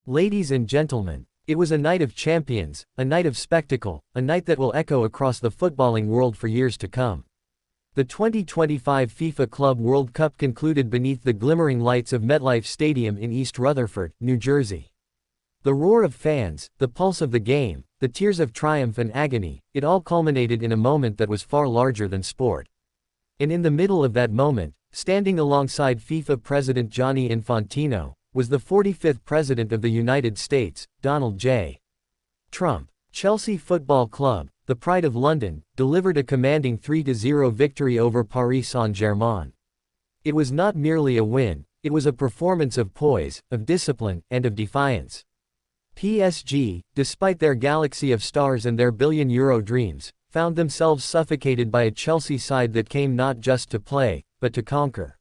Ladies and gentlemen, it was a night of champions, a night of spectacle, a night that will echo across the footballing world for years to come. The 2025 FIFA Club World Cup concluded beneath the glimmering lights of MetLife Stadium in East Rutherford, New Jersey. The roar of fans, the pulse of the game, the tears of triumph and agony, it all culminated in a moment that was far larger than sport. And in the middle of that moment, standing alongside FIFA President Gianni Infantino, was the 45th President of the United States, Donald J. Trump. Chelsea Football Club, the pride of London, delivered a commanding 3-0 victory over Paris Saint-Germain. It was not merely a win, it was a performance of poise, of discipline, and of defiance. PSG, despite their galaxy of stars and their billion-euro dreams, found themselves suffocated by a Chelsea side that came not just to play, but to conquer.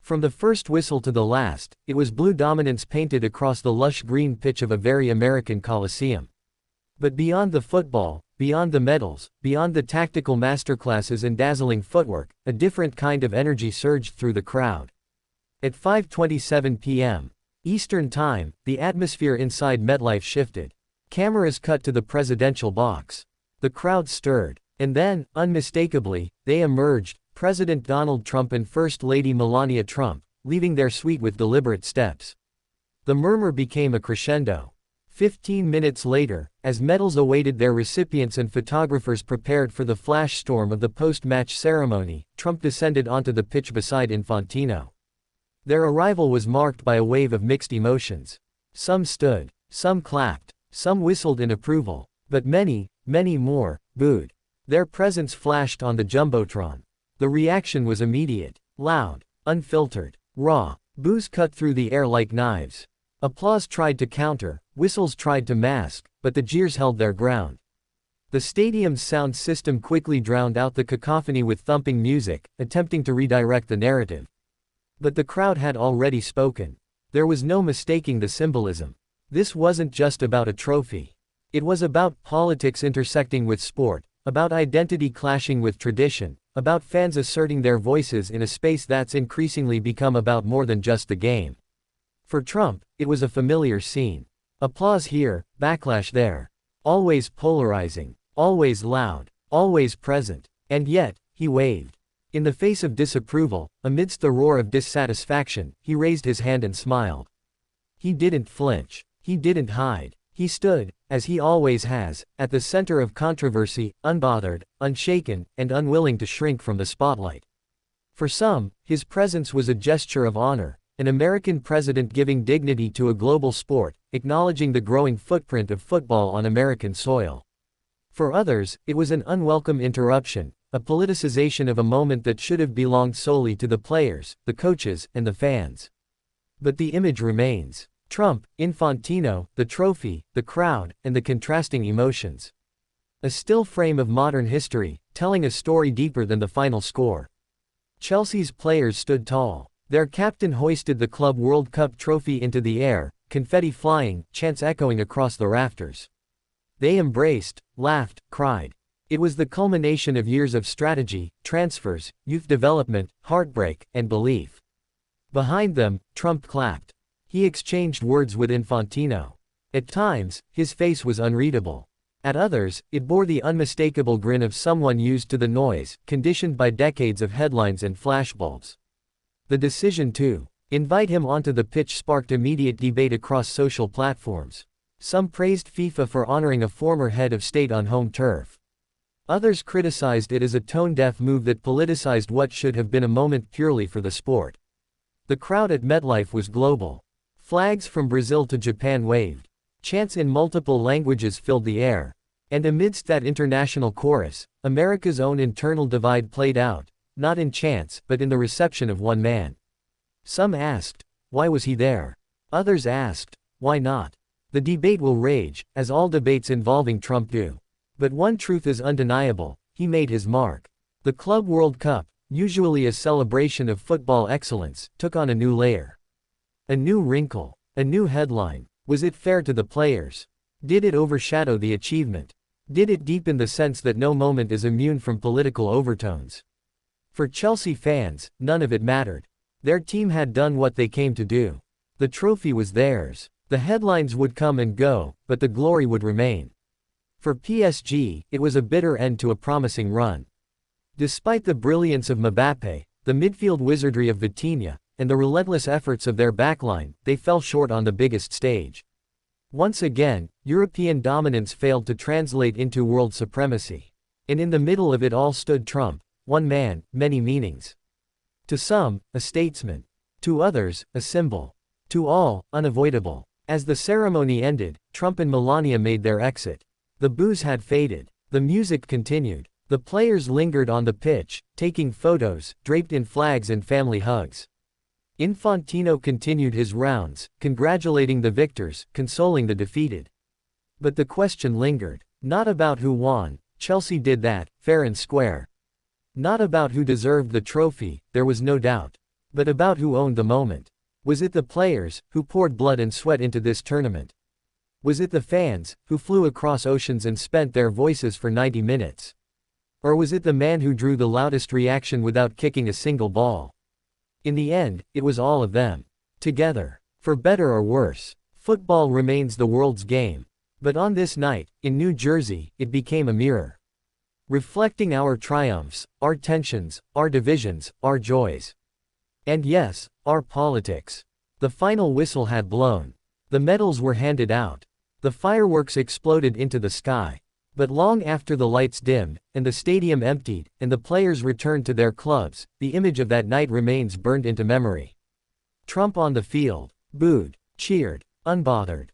From the first whistle to the last, it was blue dominance painted across the lush green pitch of a very American Coliseum. But beyond the football, beyond the medals, beyond the tactical masterclasses and dazzling footwork, a different kind of energy surged through the crowd. At 5:27 p.m. Eastern Time, the atmosphere inside MetLife shifted. Cameras cut to the presidential box. The crowd stirred. And then, unmistakably, they emerged, President Donald Trump and First Lady Melania Trump, leaving their suite with deliberate steps. The murmur became a crescendo. 15 minutes later, as medals awaited their recipients and photographers prepared for the flash storm of the post-match ceremony, Trump descended onto the pitch beside Infantino. Their arrival was marked by a wave of mixed emotions. Some stood, some clapped, some whistled in approval, but many, many more, booed. Their presence flashed on the Jumbotron. The reaction was immediate, loud, unfiltered, raw. Boos cut through the air like knives. Applause tried to counter, whistles tried to mask, but the jeers held their ground. The stadium's sound system quickly drowned out the cacophony with thumping music, attempting to redirect the narrative. But the crowd had already spoken. There was no mistaking the symbolism. This wasn't just about a trophy. It was about politics intersecting with sport, about identity clashing with tradition, about fans asserting their voices in a space that's increasingly become about more than just the game. For Trump, it was a familiar scene. Applause here, backlash there. Always polarizing, always loud, always present. And yet, he waved. In the face of disapproval, amidst the roar of dissatisfaction, he raised his hand and smiled. He didn't flinch. He didn't hide. He stood, as he always has, at the center of controversy, unbothered, unshaken, and unwilling to shrink from the spotlight. For some, his presence was a gesture of honor, an American president giving dignity to a global sport, acknowledging the growing footprint of football on American soil. For others, it was an unwelcome interruption, a politicization of a moment that should have belonged solely to the players, the coaches, and the fans. But the image remains. Trump, Infantino, the trophy, the crowd, and the contrasting emotions. A still frame of modern history, telling a story deeper than the final score. Chelsea's players stood tall. Their captain hoisted the Club World Cup trophy into the air, confetti flying, chants echoing across the rafters. They embraced, laughed, cried. It was the culmination of years of strategy, transfers, youth development, heartbreak, and belief. Behind them, Trump clapped. He exchanged words with Infantino. At times, his face was unreadable. At others, it bore the unmistakable grin of someone used to the noise, conditioned by decades of headlines and flashbulbs. The decision to invite him onto the pitch sparked immediate debate across social platforms. Some praised FIFA for honoring a former head of state on home turf. Others criticized it as a tone-deaf move that politicized what should have been a moment purely for the sport. The crowd at MetLife was global. Flags from Brazil to Japan waved. Chants in multiple languages filled the air. And amidst that international chorus, America's own internal divide played out, not in chants, but in the reception of one man. Some asked, why was he there? Others asked, why not? The debate will rage, as all debates involving Trump do. But one truth is undeniable, he made his mark. The Club World Cup, usually a celebration of football excellence, took on a new layer. A new wrinkle, a new headline. Was it fair to the players? Did it overshadow the achievement? Did it deepen the sense that no moment is immune from political overtones? For Chelsea fans, none of it mattered. Their team had done what they came to do. The trophy was theirs. The headlines would come and go, but the glory would remain. For PSG, it was a bitter end to a promising run. Despite the brilliance of Mbappé, the midfield wizardry of Vitinha, and the relentless efforts of their backline, they fell short on the biggest stage. Once again, European dominance failed to translate into world supremacy. And in the middle of it all stood Trump, one man, many meanings. To some, a statesman. To others, a symbol. To all, unavoidable. As the ceremony ended, Trump and Melania made their exit. The boos had faded. The music continued. The players lingered on the pitch, taking photos, draped in flags and family hugs. Infantino continued his rounds, congratulating the victors, consoling the defeated. But the question lingered. Not about who won, Chelsea did that, fair and square. Not about who deserved the trophy, there was no doubt. But about who owned the moment. Was it the players, who poured blood and sweat into this tournament? Was it the fans, who flew across oceans and spent their voices for 90 minutes? Or was it the man who drew the loudest reaction without kicking a single ball? In the end, it was all of them. Together. For better or worse, football remains the world's game. But on this night, in New Jersey, it became a mirror. Reflecting our triumphs, our tensions, our divisions, our joys. And yes, our politics. The final whistle had blown. The medals were handed out. The fireworks exploded into the sky. But long after the lights dimmed, and the stadium emptied, and the players returned to their clubs, the image of that night remains burned into memory. Trump on the field. Booed. Cheered. Unbothered.